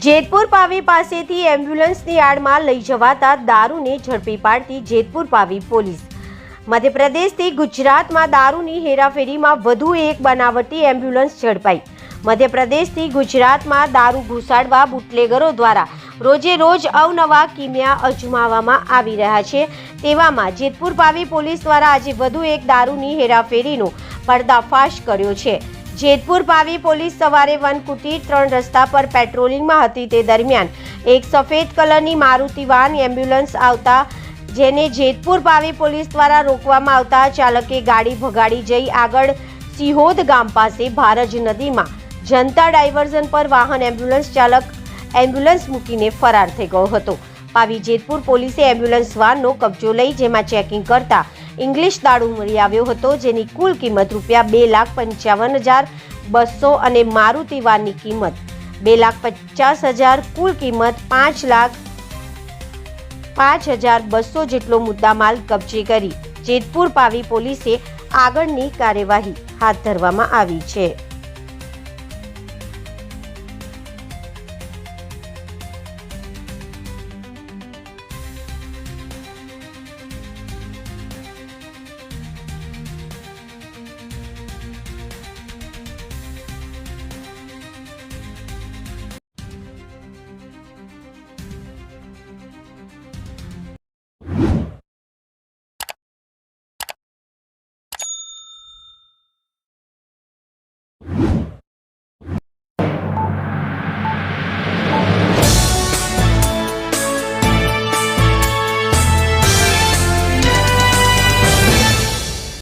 જેતપુર પાવી પાસેથી એમ્બ્યુલન્સની આડમાં લઈ જવાતા દારૂને ઝડપી પાડતી જેતપુર પાવી પોલીસ। મધ્યપ્રદેશથી ગુજરાતમાં દારૂની હેરાફેરીમાં વધુ એક બનાવટી એમ્બ્યુલન્સ ઝડપાઈ। મધ્યપ્રદેશથી ગુજરાતમાં દારૂ ઘુસાડવા બુટલેગરો દ્વારા રોજે રોજ અવનવા કિમિયા અજમાવવામાં આવી રહ્યા છે। તેવામાં જેતપુર પાવી પોલીસ દ્વારા આજે વધુ એક દારૂની હેરાફેરીનો પર્દાફાશ કર્યો છે। જેતપુર પાવી પોલીસ સવારે વનકુટી 3 રસ્તા પર પેટ્રોલિંગમાં હતી। તે દરમિયાન એક સફેદ કલરની મારુતિ વાન એમ્બ્યુલન્સ આવતા જેને જેતપુર પાવી પોલીસ દ્વારા રોકવામાં આવતા ચાલકે ગાડી ભગાડી જઈ આગળ સિહોદ ગામ પાસે ભારજ નદીમાં જનતા ડાયવર્ઝન પર વાહન એમ્બ્યુલન્સ ચાલક એમ્બ્યુલન્સ મૂકીને ફરાર થઈ ગયો હતો। પાવી જેતપુર પોલીસે એમ્બ્યુલન્સ વાનનો કબજો લઈ જેમાં ચેકિંગ કરતા ઇંગ્લિશ દારૂ મળી આવ્યો હતો, જેની કુલ કિંમત ₹2,55,200 અને મારુતિ વાનની કિંમત ₹2,50,000 કુલ કિંમત ₹5,05,200 જેટલો મુદ્દામાલ કબજે કરી જેતપુર પાવી પોલીસે આગળની કાર્યવાહી હાથ ધરવામાં આવી છે।